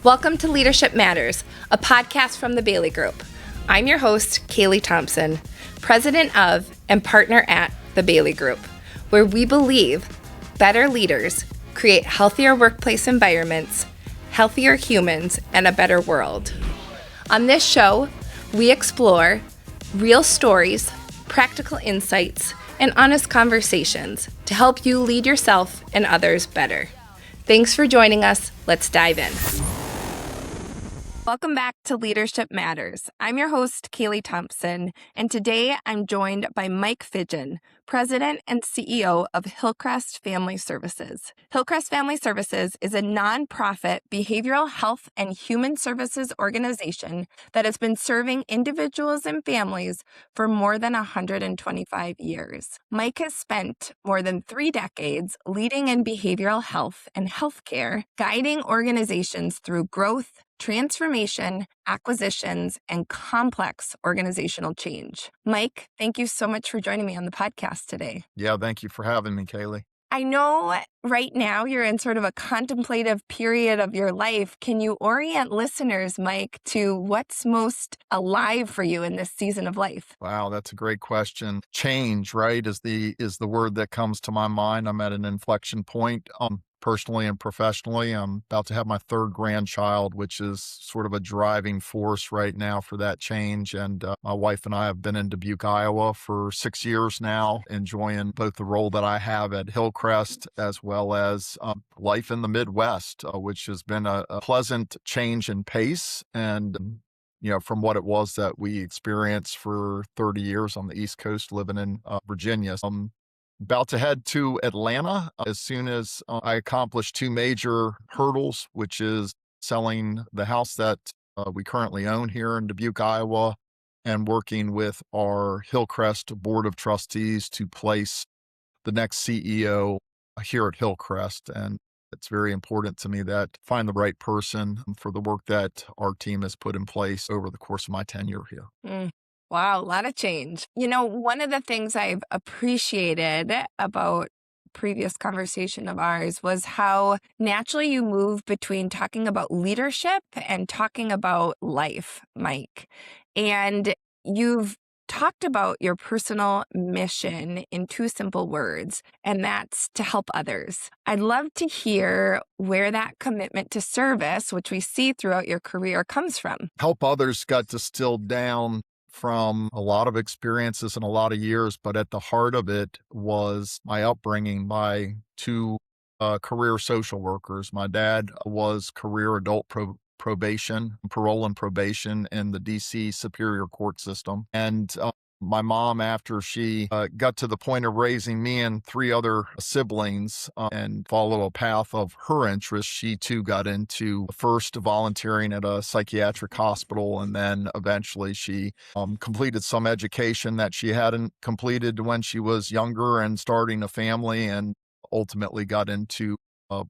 Welcome to Leadership Matters, a podcast from the Bailey Group. I'm your host, Kaylee Thomsen, president of and partner at the Bailey Group, where we believe better leaders create healthier workplace environments, healthier humans, and a better world. On this show, we explore real stories, practical insights, and honest conversations to help you lead yourself and others better. Thanks for joining us. Let's dive in. Welcome back to Leadership Matters. I'm your host, Kaylee Thomsen, and today I'm joined by Mike Fidgeon, President and CEO of Hillcrest Family Services. Hillcrest Family Services is a nonprofit behavioral health and human services organization that has been serving individuals and families for more than 125 years. Mike has spent more than 3 decades leading in behavioral health and healthcare, guiding organizations through growth, transformation, acquisitions, and complex organizational change. Mike, thank you so much for joining me on the podcast today. Yeah, thank you for having me, Kaylee. I know right now you're in sort of a contemplative period of your life. Can you orient listeners, Mike, to what's most alive for you in this season of life? Wow, that's a great question. Change, right, is the word that comes to my mind. I'm at an inflection point. Personally and professionally, I'm about to have my 3rd grandchild, which is sort of a driving force right now for that change. And my wife and I have been in Dubuque, Iowa for 6 years now, enjoying both the role that I have at Hillcrest as well as life in the Midwest, which has been a pleasant change in pace. And from what it was that we experienced for 30 years on the East Coast, living in Virginia. About to head to Atlanta as soon as I accomplish 2 major hurdles, which is selling the house that we currently own here in Dubuque, Iowa, and working with our Hillcrest Board of Trustees to place the next CEO here at Hillcrest. And it's very important to me that find the right person for the work that our team has put in place over the course of my tenure here. Wow, a lot of change. One of the things I've appreciated about previous conversation of ours was how naturally you move between talking about leadership and talking about life, Mike. And you've talked about your personal mission in 2 simple words, and that's to help others. I'd love to hear where that commitment to service, which we see throughout your career, comes from. Help others got distilled down from a lot of experiences and a lot of years, but at the heart of it was my upbringing by 2 career social workers. My dad was career adult parole and probation in the DC Superior Court system. And my mom, after she got to the point of raising me and 3 other siblings and follow a path of her interests, she too got into first volunteering at a psychiatric hospital, and then eventually she completed some education that she hadn't completed when she was younger and starting a family, and ultimately got into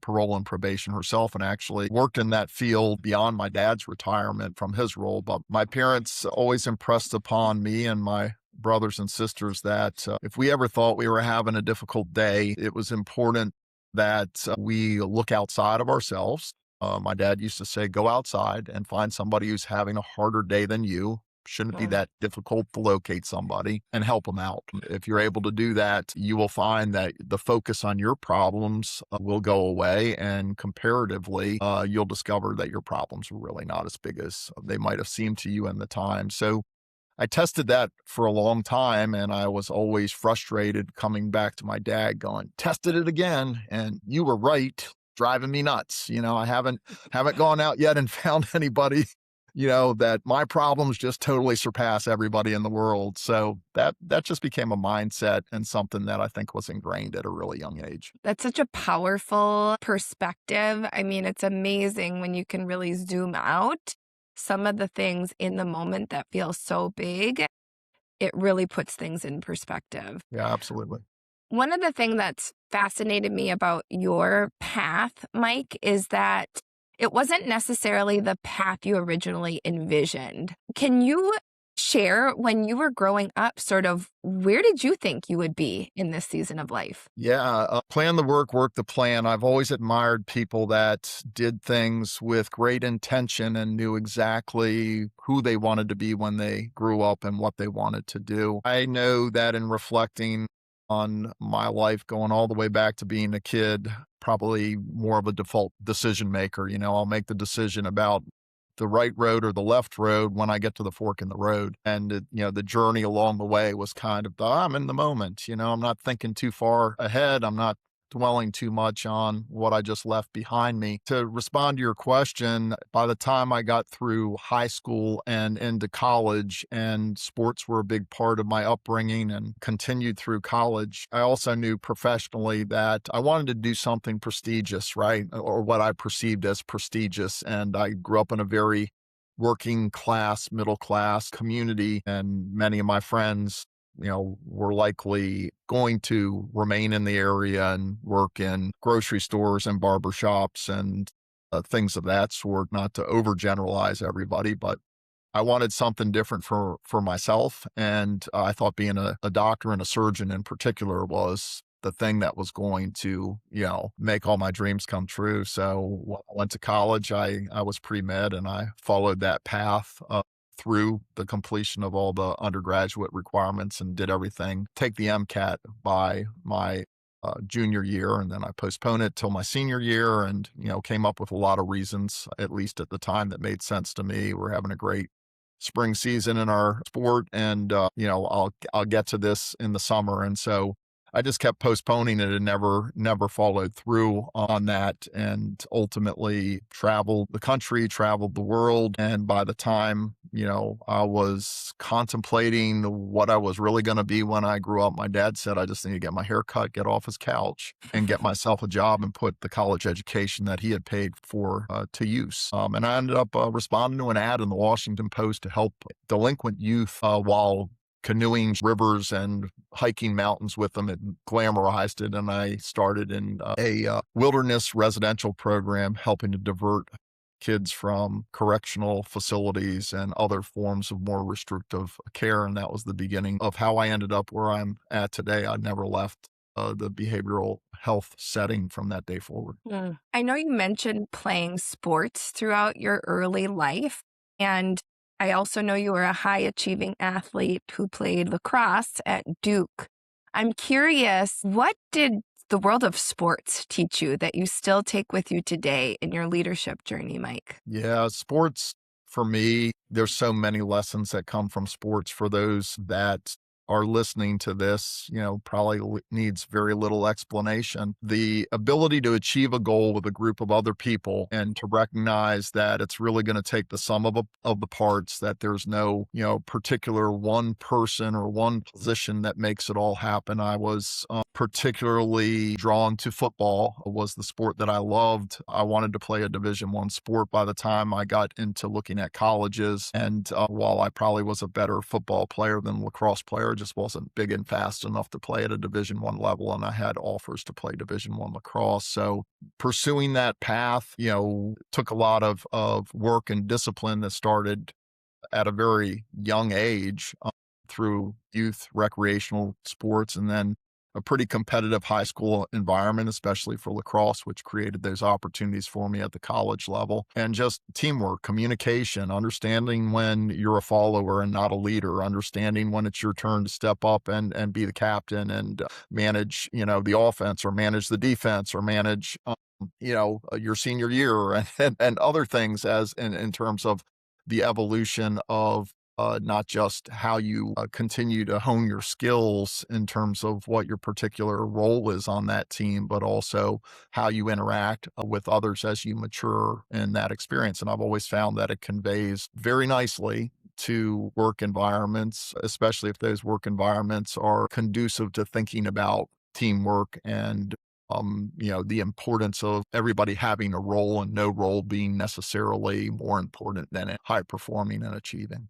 parole and probation herself, and actually worked in that field beyond my dad's retirement from his role. But my parents always impressed upon me and my brothers and sisters that if we ever thought we were having a difficult day, it was important that we look outside of ourselves. My dad used to say, go outside and find somebody who's having a harder day than you. Shouldn't be that difficult to locate somebody and help them out. If you're able to do that, you will find that the focus on your problems will go away, and comparatively, you'll discover that your problems are really not as big as they might have seemed to you in the time. So I tested that for a long time, and I was always frustrated coming back to my dad going, tested it again, and you were right, driving me nuts. I haven't gone out yet and found anybody that my problems just totally surpass everybody in the world. So that just became a mindset and something that I think was ingrained at a really young age. That's such a powerful perspective. I mean, it's amazing when you can really zoom out some of the things in the moment that feel so big. It really puts things in perspective. Yeah, absolutely. One of the things that's fascinated me about your path, Mike, is that it wasn't necessarily the path you originally envisioned. Can you Share when you were growing up, sort of where did you think you would be in this season of life? Yeah, plan the work the plan. I've always admired people that did things with great intention and knew exactly who they wanted to be when they grew up and what they wanted to do. I know that in reflecting on my life going all the way back to being a kid, probably more of a default decision maker. I'll make the decision about the right road or the left road when I get to the fork in the road. And, the journey along the way was kind of, I'm in the moment. I'm not thinking too far ahead. I'm not dwelling too much on what I just left behind me. To respond to your question, by the time I got through high school and into college, and sports were a big part of my upbringing and continued through college, I also knew professionally that I wanted to do something prestigious, right? Or what I perceived as prestigious. And I grew up in a very working class, middle class community, and many of my friends were likely going to remain in the area and work in grocery stores and barber shops and things of that sort, not to overgeneralize everybody, but I wanted something different for myself. And I thought being a doctor and a surgeon in particular was the thing that was going to, make all my dreams come true. So when I went to college, I was pre-med and I followed that path through the completion of all the undergraduate requirements and did everything, take the MCAT by my junior year. And then I postponed it till my senior year and, came up with a lot of reasons, at least at the time, that made sense to me. We're having a great spring season in our sport and, I'll get to this in the summer. And so I just kept postponing it and never followed through on that, and ultimately traveled the country, traveled the world. And by the time, I was contemplating what I was really going to be when I grew up, my dad said, I just need to get my hair cut, get off his couch, and get myself a job and put the college education that he had paid for to use. And I ended up responding to an ad in the Washington Post to help delinquent youth while canoeing rivers and hiking mountains with them. It glamorized it. And I started in a wilderness residential program helping to divert kids from correctional facilities and other forms of more restrictive care. And that was the beginning of how I ended up where I'm at today. I never left the behavioral health setting from that day forward. I know you mentioned playing sports throughout your early life, and I also know you were a high achieving athlete who played lacrosse at Duke. I'm curious, what did the world of sports teach you that you still take with you today in your leadership journey, Mike? Yeah, sports for me, there's so many lessons that come from sports. For those that are listening to this, probably needs very little explanation. The ability to achieve a goal with a group of other people and to recognize that it's really going to take the sum of the parts, that there's no, particular one person or one position that makes it all happen. I was particularly drawn to football. It was the sport that I loved. I wanted to play a Division I sport by the time I got into looking at colleges. And while I probably was a better football player than lacrosse player, just wasn't big and fast enough to play at a Division I level. And I had offers to play Division I lacrosse. So pursuing that path, took a lot of work and discipline that started at a very young age through youth recreational sports, and then a pretty competitive high school environment, especially for lacrosse, which created those opportunities for me at the college level. And just teamwork, communication, understanding when you're a follower and not a leader, understanding when it's your turn to step up and be the captain and manage, the offense or manage the defense or manage, your senior year and other things as in terms of the evolution of not just how you continue to hone your skills in terms of what your particular role is on that team, but also how you interact with others as you mature in that experience. And I've always found that it conveys very nicely to work environments, especially if those work environments are conducive to thinking about teamwork and the importance of everybody having a role and no role being necessarily more important than high performing and achieving.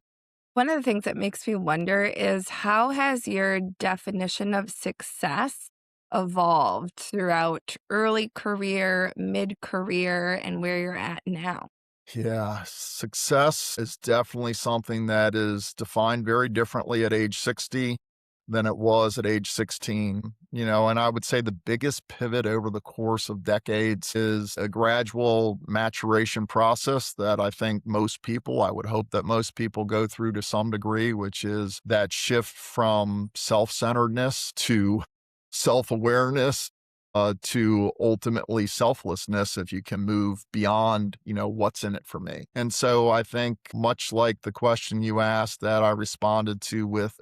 One of the things that makes me wonder is how has your definition of success evolved throughout early career, mid career, and where you're at now? Yeah, success is definitely something that is defined very differently at age 60 than it was at age 16. And I would say the biggest pivot over the course of decades is a gradual maturation process that I think most people, I would hope that most people go through to some degree, which is that shift from self centeredness to self awareness to ultimately selflessness if you can move beyond, what's in it for me. And so I think much like the question you asked that I responded to with,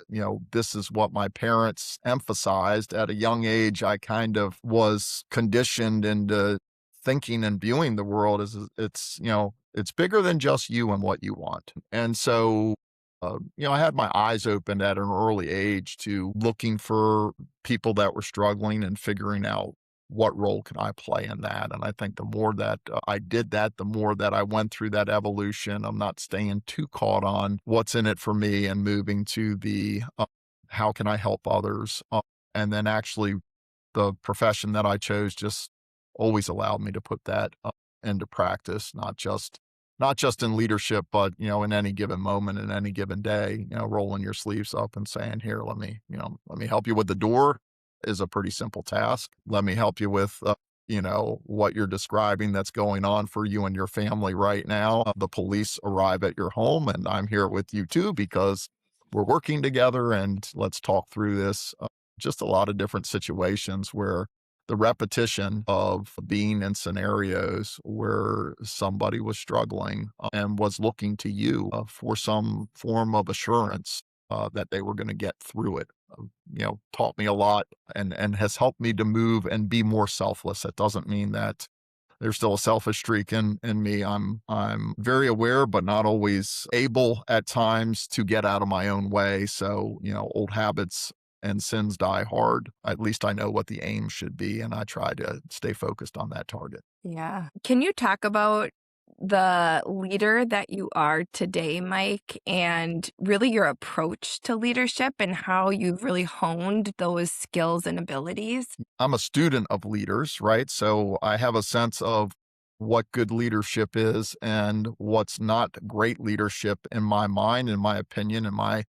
this is what my parents emphasized at a young age, I kind of was conditioned into thinking and viewing the world as it's bigger than just you and what you want. And so I had my eyes opened at an early age to looking for people that were struggling and figuring out what role can I play in that? And I think the more that I did that, the more that I went through that evolution. I'm not staying too caught on what's in it for me and moving to the how can I help others? And then actually, the profession that I chose just always allowed me to put that into practice, not just in leadership, but in any given moment, in any given day, rolling your sleeves up and saying, "Here, let me help you with the door," is a pretty simple task. Let me help you with, what you're describing that's going on for you and your family right now. The police arrive at your home, and I'm here with you too because we're working together, and let's talk through this. Just a lot of different situations where the repetition of being in scenarios where somebody was struggling and was looking to you for some form of assurance that they were going to get through it. Taught me a lot and has helped me to move and be more selfless. That doesn't mean that there's still a selfish streak in me. I'm very aware, but not always able at times to get out of my own way. So, old habits and sins die hard. At least I know what the aim should be, and I try to stay focused on that target. Yeah. Can you talk about the leader that you are today, Mike, and really your approach to leadership and how you've really honed those skills and abilities? I'm a student of leaders, right? So I have a sense of what good leadership is and what's not great leadership in my mind, in my opinion, in my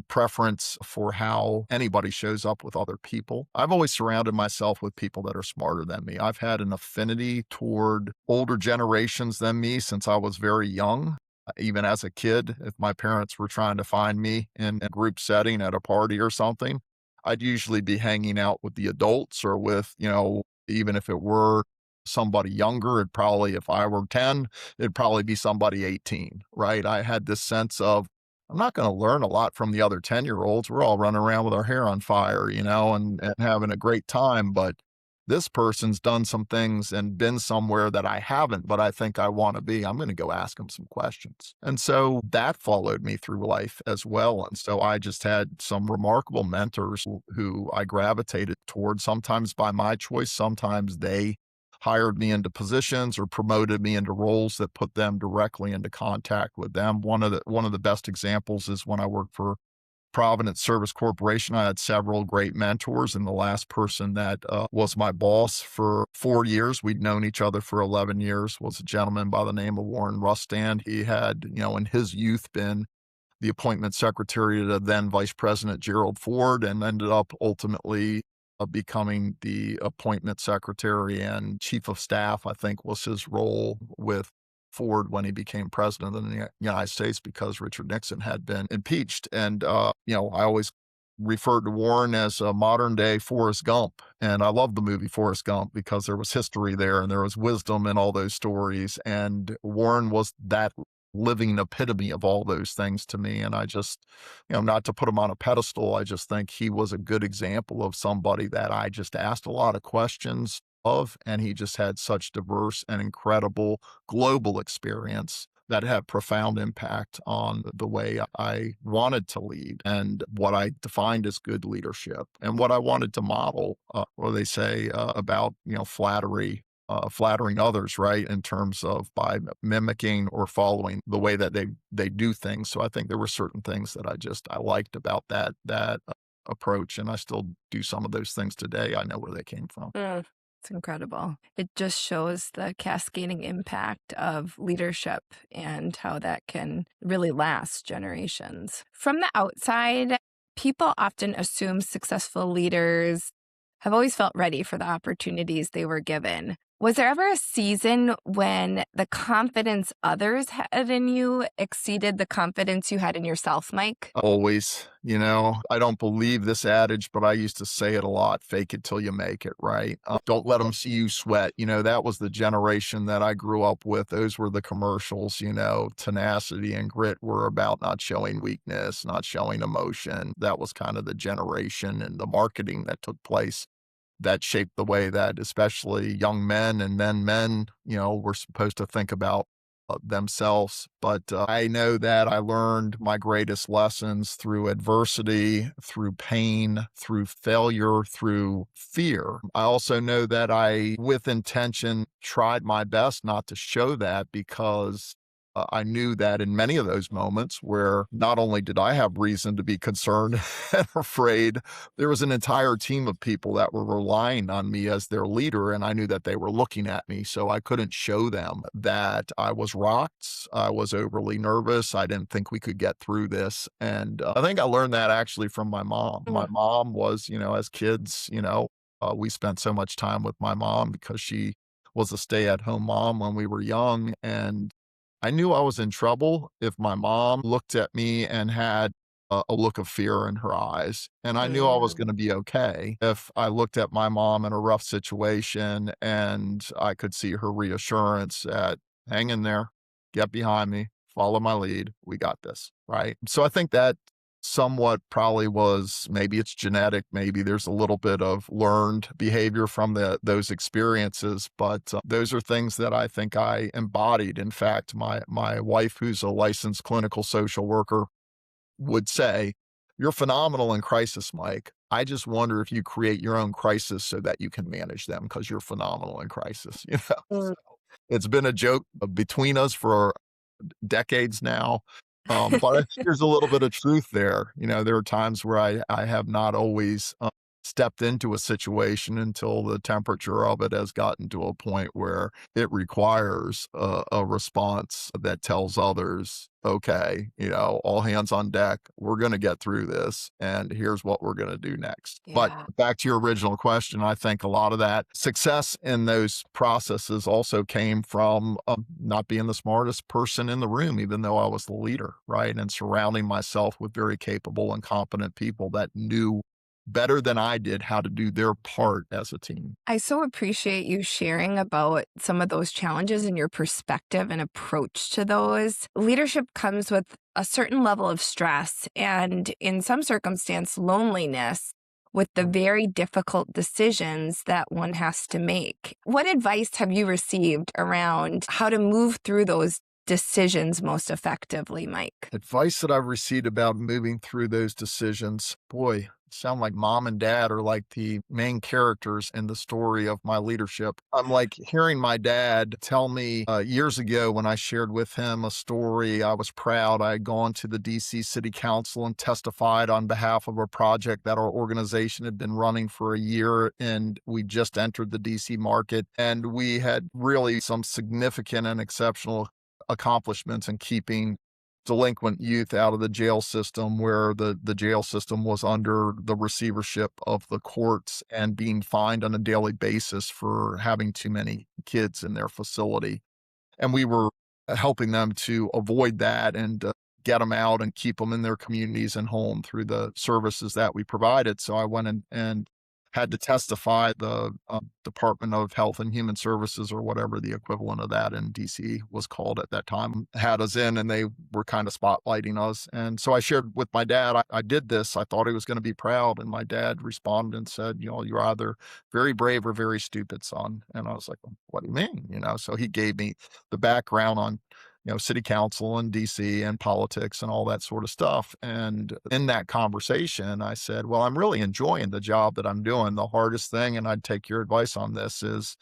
preference for how anybody shows up with other people. I've always surrounded myself with people that are smarter than me. I've had an affinity toward older generations than me since I was very young. Even as a kid, if my parents were trying to find me in a group setting at a party or something, I'd usually be hanging out with the adults or with, even if it were somebody younger, if I were 10, it'd probably be somebody 18, right? I had this sense of, I'm not going to learn a lot from the other 10-year-olds. We're all running around with our hair on fire, and having a great time. But this person's done some things and been somewhere that I haven't, but I think I want to be. I'm going to go ask them some questions. And so that followed me through life as well. And so I just had some remarkable mentors who I gravitated towards, sometimes by my choice, sometimes they hired me into positions or promoted me into roles that put them directly into contact with them. One of the best examples is when I worked for Providence Service Corporation. I had several great mentors, and the last person that was my boss for 4 years, we'd known each other for 11 years, was a gentleman by the name of Warren Rustand. He had, in his youth been the appointment secretary to then Vice President Gerald Ford and ended up ultimately becoming the appointment secretary and chief of staff, I think was his role with Ford when he became president of the United States because Richard Nixon had been impeached. And, I always referred to Warren as a modern day Forrest Gump. And I love the movie Forrest Gump because there was history there and there was wisdom in all those stories. And Warren was that living epitome of all those things to me. And I just, not to put him on a pedestal, I just think he was a good example of somebody that I just asked a lot of questions of. And he just had such diverse and incredible global experience that had profound impact on the way I wanted to lead and what I defined as good leadership and what I wanted to model, what they say about, flattery, flattering others, right? In terms of by mimicking or following the way that they do things. So I think there were certain things that I liked about that approach, and I still do some of those things today. I know where they came from. Mm. It's incredible. It just shows the cascading impact of leadership and how that can really last generations. From the outside, people often assume successful leaders have always felt ready for the opportunities they were given. Was there ever a season when the confidence others had in you exceeded the confidence you had in yourself, Mike? Always, I don't believe this adage, but I used to say it a lot, fake it till you make it, right? Don't let them see you sweat. That was the generation that I grew up with. Those were the commercials, tenacity and grit were about not showing weakness, not showing emotion. That was kind of the generation and the marketing that took place that shaped the way that especially young men and then men, were supposed to think about themselves. But I know that I learned my greatest lessons through adversity, through pain, through failure, through fear. I also know that I, with intention, tried my best not to show that because I knew that in many of those moments where not only did I have reason to be concerned and afraid, there was an entire team of people that were relying on me as their leader, and I knew that they were looking at me, so I couldn't show them that I was rocked, I was overly nervous, I didn't think we could get through this, and I think I learned that actually from my mom. My mom was, as kids, we spent so much time with my mom because she was a stay-at-home mom when we were young, and I knew I was in trouble if my mom looked at me and had a look of fear in her eyes. And I knew I was going to be okay if I looked at my mom in a rough situation and I could see her reassurance that hang in there, get behind me, follow my lead. We got this. Right. So I think that somewhat probably was, maybe it's genetic, maybe there's a little bit of learned behavior from those experiences, but those are things that I think I embodied. In fact, my wife, who's a licensed clinical social worker, would say, "You're phenomenal in crisis, Mike. I just wonder if you create your own crisis so that you can manage them because you're phenomenal in crisis." So it's been a joke between us for decades now. But I think there's a little bit of truth there. There are times where I have not always stepped into a situation until the temperature of it has gotten to a point where it requires a response that tells others, okay, all hands on deck. We're going to get through this. And here's what we're going to do next. But Yeah. back to your original question, I think a lot of that success in those processes also came from not being the smartest person in the room, even though I was the leader, right? And surrounding myself with very capable and competent people that knew better than I did how to do their part as a team. I so appreciate you sharing about some of those challenges and your perspective and approach to those. Leadership comes with a certain level of stress and, in some circumstance, loneliness with the very difficult decisions that one has to make. What advice have you received around how to move through those decisions most effectively, Mike? Advice that I've received about moving through those decisions, boy, sound like mom and dad are like the main characters in the story of my leadership. I'm like hearing my dad tell me years ago when I shared with him a story. I was proud. I had gone to the DC City Council and testified on behalf of a project that our organization had been running for a year, and we just entered the DC market, and we had really some significant and exceptional accomplishments in keeping delinquent youth out of the jail system, where the jail system was under the receivership of the courts and being fined on a daily basis for having too many kids in their facility. And we were helping them to avoid that and get them out and keep them in their communities and home through the services that we provided. So I went and had to testify. The Department of Health and Human Services, or whatever the equivalent of that in DC was called at that time, had us in, and they were kind of spotlighting us. And so I shared with my dad, I did this. I thought he was going to be proud. And my dad responded and said, "You're either very brave or very stupid, son." And I was like, "Well, what do you mean?" So he gave me the background on city council and DC and politics and all that sort of stuff. And in that conversation, I said, "Well, I'm really enjoying the job that I'm doing. The hardest thing, and I'd take your advice on this, is,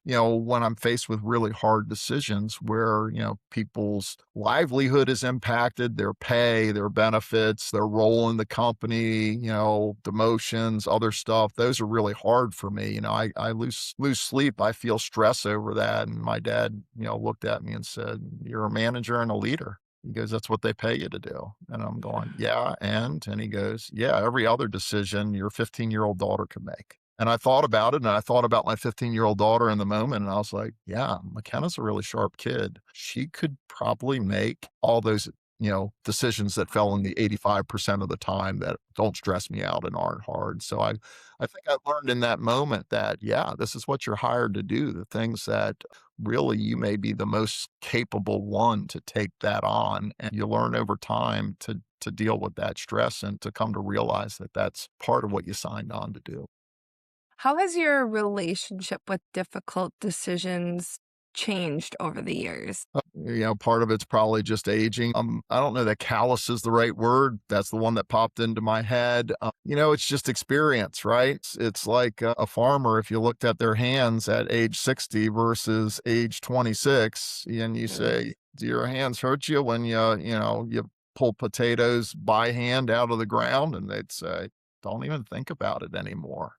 when I'm faced with really hard decisions where, people's livelihood is impacted, their pay, their benefits, their role in the company, demotions, other stuff, those are really hard for me. I lose sleep. I feel stress over that. And my dad, looked at me and said, "You're a manager and a leader." He goes, "That's what they pay you to do." And I'm going, "Yeah, and he goes, "Yeah, every other decision your 15-year-old daughter could make." And I thought about it, and I thought about my 15-year-old daughter in the moment, and I was like, "Yeah, McKenna's a really sharp kid. She could probably make all those, decisions that fell in the 85% of the time that don't stress me out and aren't hard." So I think I learned in that moment that, yeah, this is what you're hired to do. The things that really you may be the most capable one to take that on, and you learn over time to deal with that stress and to come to realize that that's part of what you signed on to do. How has your relationship with difficult decisions changed over the years? Part of it's probably just aging. I don't know that callous is the right word. That's the one that popped into my head. It's just experience, right? It's like a farmer. If you looked at their hands at age 60 versus age 26, and you say, "Do your hands hurt you when you pull potatoes by hand out of the ground?" And they'd say, "Don't even think about it anymore.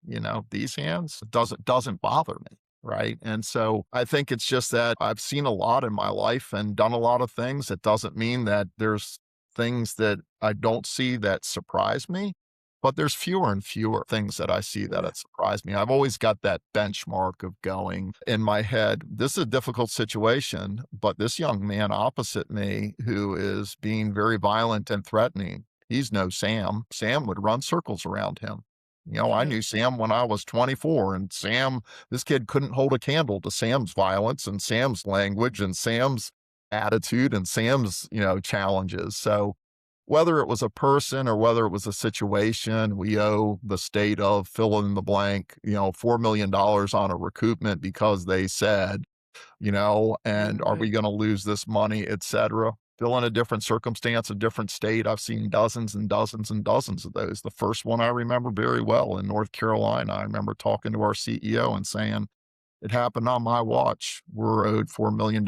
These hands doesn't bother me." Right. And so I think it's just that I've seen a lot in my life and done a lot of things. It doesn't mean that there's things that I don't see that surprise me, but there's fewer and fewer things that I see that surprise me. I've always got that benchmark of going in my head. This is a difficult situation, but this young man opposite me who is being very violent and threatening, he's no Sam. Sam would run circles around him. I knew Sam when I was 24, and this kid couldn't hold a candle to Sam's violence and Sam's language and Sam's attitude and Sam's, challenges. So whether it was a person or whether it was a situation, we owe the state of fill in the blank, $4 million on a recoupment because they said, and are we going to lose this money, et cetera. Still in a different circumstance, a different state. I've seen dozens and dozens and dozens of those. The first one I remember very well in North Carolina. I remember talking to our CEO and saying, "It happened on my watch. We're owed $4 million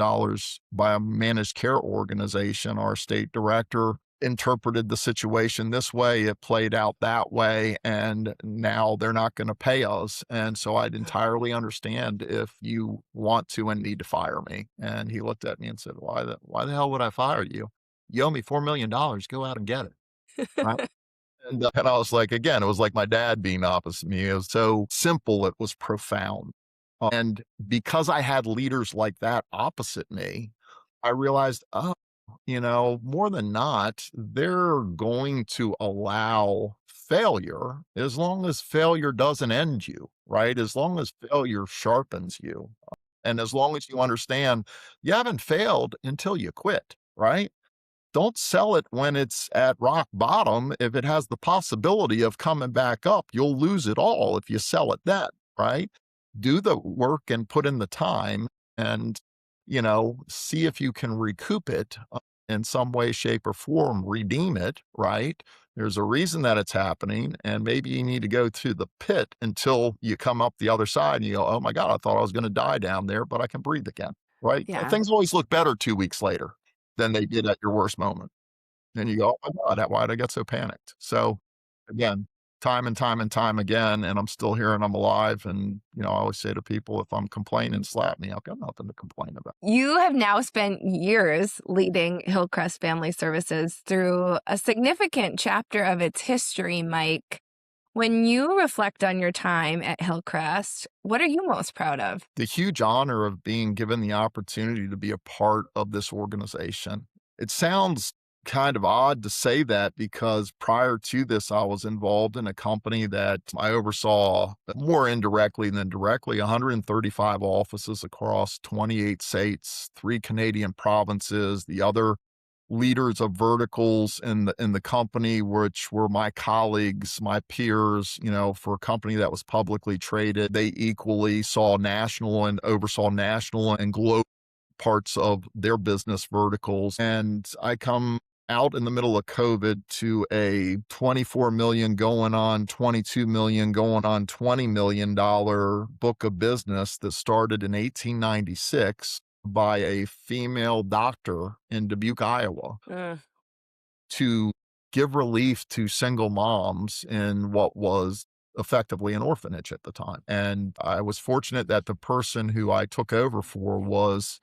by a managed care organization. Our state director interpreted the situation this way. It played out that way. And now they're not going to pay us. And so I'd entirely understand if you want to and need to fire me." And he looked at me and said, "Why the hell would I fire you? You owe me $4 million. Go out and get it." Right. And I was like, again, it was like my dad being opposite me. It was so simple. It was profound. And because I had leaders like that opposite me, I realized, oh, more than not, they're going to allow failure as long as failure doesn't end you, right? As long as failure sharpens you. And as long as you understand you haven't failed until you quit, right? Don't sell it when it's at rock bottom. If it has the possibility of coming back up, you'll lose it all if you sell it then, right? Do the work and put in the time and, see if you can recoup it in some way, shape, or form, redeem it, right? There's a reason that it's happening. And maybe you need to go to the pit until you come up the other side and you go, "Oh my God, I thought I was going to die down there, but I can breathe again," right? Yeah. Things always look better 2 weeks later than they did at your worst moment. And you go, "Oh my God, why'd I get so panicked?" So again, time and time and time again, and I'm still here and I'm alive. And, I always say to people, if I'm complaining, slap me. I've got nothing to complain about. You have now spent years leading Hillcrest Family Services through a significant chapter of its history, Mike. When you reflect on your time at Hillcrest, what are you most proud of? The huge honor of being given the opportunity to be a part of this organization. It sounds kind of odd to say that because prior to this, I was involved in a company that I oversaw more indirectly than directly 135 offices across 28 states, 3 Canadian provinces, the other leaders of verticals in the company, which were my colleagues, my peers, for a company that was publicly traded. They equally saw national and oversaw national and global parts of their business verticals. And I come out in the middle of COVID to a 24 million going on 22 million going on $20 million book of business that started in 1896 by a female doctor in Dubuque, Iowa, Mm. to give relief to single moms in what was effectively an orphanage at the time. And I was fortunate that the person who I took over for was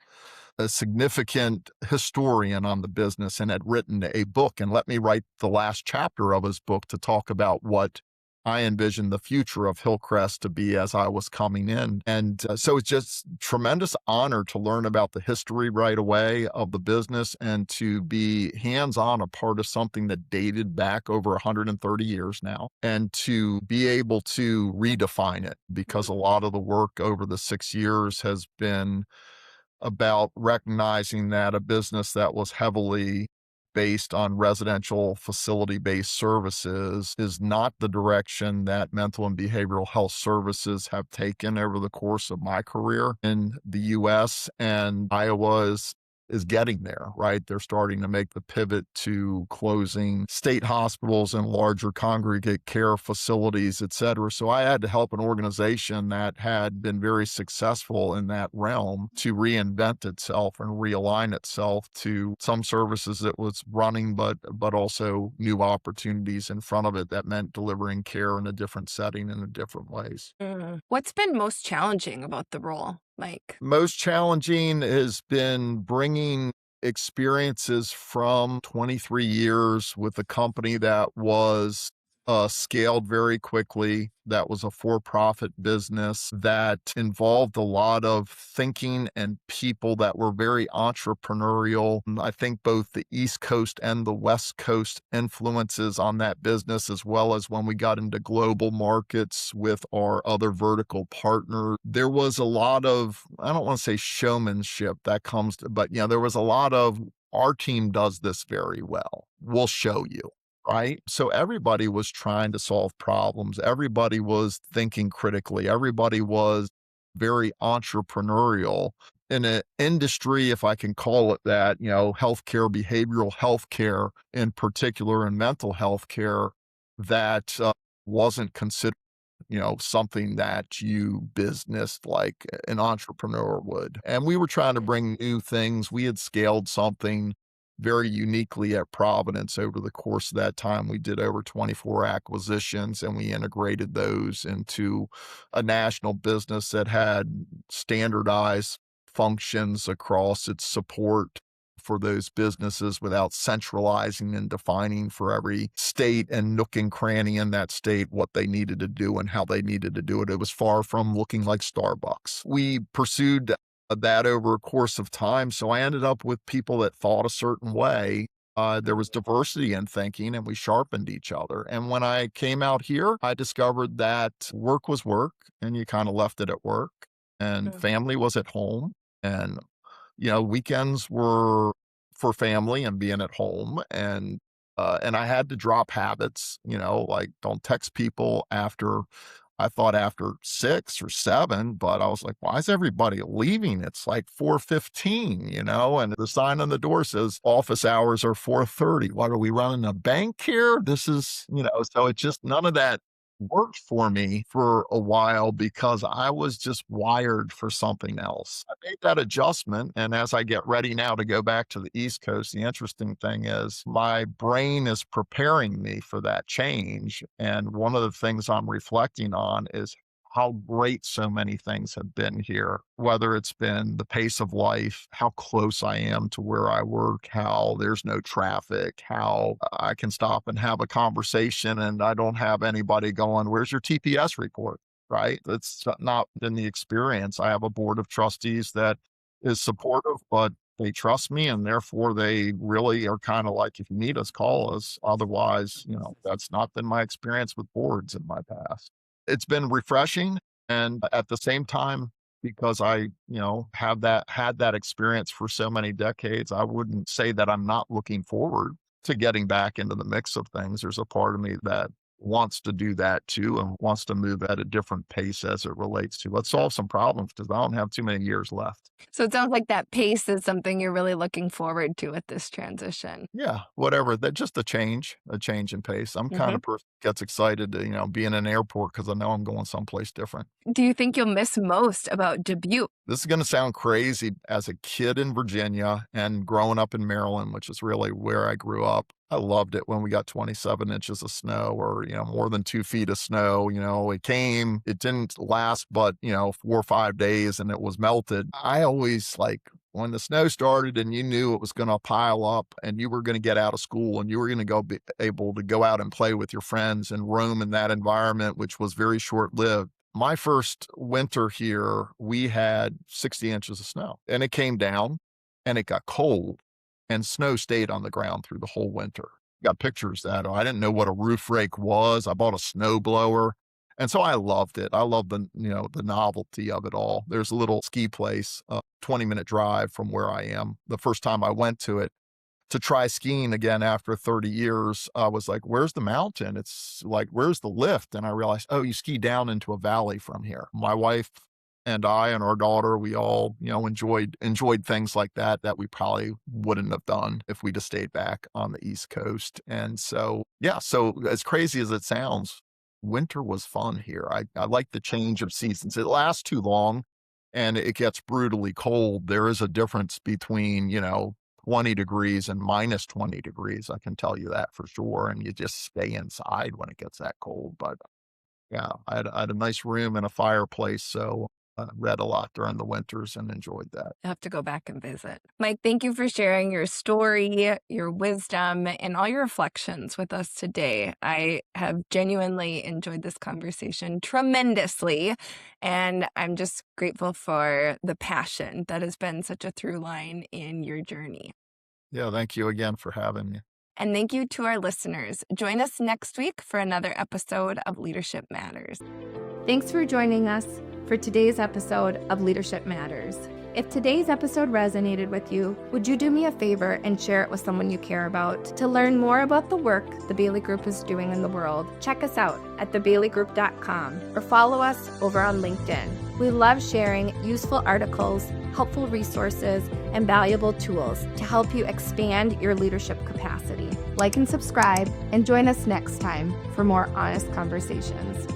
a significant historian on the business and had written a book and let me write the last chapter of his book to talk about what I envisioned the future of Hillcrest to be as I was coming in. And so it's just tremendous honor to learn about the history right away of the business and to be hands-on a part of something that dated back over 130 years now and to be able to redefine it because a lot of the work over the 6 years has been about recognizing that a business that was heavily based on residential facility-based services is not the direction that mental and behavioral health services have taken over the course of my career in the US, and Iowa is getting there, right? They're starting to make the pivot to closing state hospitals and larger congregate care facilities, et cetera. So I had to help an organization that had been very successful in that realm to reinvent itself and realign itself to some services it was running, but also new opportunities in front of it that meant delivering care in a different setting in a different ways. What's been most challenging about the role, Mike? Most challenging has been bringing experiences from 23 years with a company that was scaled very quickly, that was a for-profit business that involved a lot of thinking and people that were very entrepreneurial. And I think both the East Coast and the West Coast influences on that business, as well as when we got into global markets with our other vertical partners, there was a lot of, I don't want to say showmanship that comes to, but there was a lot of, our team does this very well. We'll show you. Right. So everybody was trying to solve problems. Everybody was thinking critically. Everybody was very entrepreneurial in an industry, if I can call it that, healthcare, behavioral healthcare in particular, and mental health care that wasn't considered, something that you business like an entrepreneur would. And we were trying to bring new things. We had scaled something very uniquely at Providence over the course of that time. We did over 24 acquisitions and we integrated those into a national business that had standardized functions across its support for those businesses without centralizing and defining for every state and nook and cranny in that state what they needed to do and how they needed to do it. It was far from looking like Starbucks. We pursued that over a course of time. So I ended up with people that thought a certain way. There was diversity in thinking and we sharpened each other. And when I came out here, I discovered that work was work and you kind of left it at work and family was at home. And, weekends were for family and being at home. And I had to drop habits, like don't text people after, I thought after 6 or 7, but I was like, why is everybody leaving? It's like 4:15, and the sign on the door says office hours are 4:30. What, are we running a bank here? This is, so it just, none of that worked for me for a while because I was just wired for something else. I made that adjustment. And as I get ready now to go back to the East Coast, the interesting thing is my brain is preparing me for that change. And one of the things I'm reflecting on is how great so many things have been here, whether it's been the pace of life, how close I am to where I work, how there's no traffic, how I can stop and have a conversation and I don't have anybody going, where's your TPS report? Right? That's not been the experience. I have a board of trustees that is supportive, but they trust me and therefore they really are kind of like, if you need us, call us. Otherwise, that's not been my experience with boards in my past. It's been refreshing, and at the same time, because I, have had that experience for so many decades, I wouldn't say that I'm not looking forward to getting back into the mix of things. There's a part of me that wants to do that too and wants to move at a different pace as it relates to let's solve some problems because I don't have too many years left. So it sounds like that pace is something you're really looking forward to with this transition. Yeah, whatever. That just a change in pace. I'm kind Mhm. of person that gets excited to, be in an airport because I know I'm going someplace different. Do you think you'll miss most about Dubuque? This is going to sound crazy. As a kid in Virginia and growing up in Maryland, which is really where I grew up, I loved it when we got 27 inches of snow or, more than 2 feet of snow. It came, it didn't last but, 4 or 5 days and it was melted. I always like when the snow started and you knew it was going to pile up and you were going to get out of school and you were going to be able to go out and play with your friends and roam in that environment, which was very short lived. My first winter here, we had 60 inches of snow and it came down and it got cold and snow stayed on the ground through the whole winter. Got pictures that I didn't know what a roof rake was. I bought a snow blower. And so I loved it. I love the novelty of it all. There's a little ski place, a 20-minute drive from where I am. The first time I went to try skiing again after 30 years, I was like, where's the mountain? It's like, where's the lift? And I realized, oh, you ski down into a valley from here. My wife and I and our daughter, we all, enjoyed things like that we probably wouldn't have done if we'd have stayed back on the East Coast. And so, yeah, so as crazy as it sounds, winter was fun here. I like the change of seasons. It lasts too long and it gets brutally cold. There is a difference between, 20 degrees and minus 20 degrees. I can tell you that for sure. And you just stay inside when it gets that cold. But yeah, I had a nice room and a fireplace. So I read a lot during the winters and enjoyed that. I'll have to go back and visit. Mike, thank you for sharing your story, your wisdom, and all your reflections with us today. I have genuinely enjoyed this conversation tremendously, and I'm just grateful for the passion that has been such a through line in your journey. Yeah, thank you again for having me. And thank you to our listeners. Join us next week for another episode of Leadership Matters. Thanks for joining us for today's episode of Leadership Matters. If today's episode resonated with you, would you do me a favor and share it with someone you care about? To learn more about the work the Bailey Group is doing in the world, check us out at thebaileygroup.com or follow us over on LinkedIn. We love sharing useful articles, helpful resources, and valuable tools to help you expand your leadership capacity. Like and subscribe, and join us next time for more honest conversations.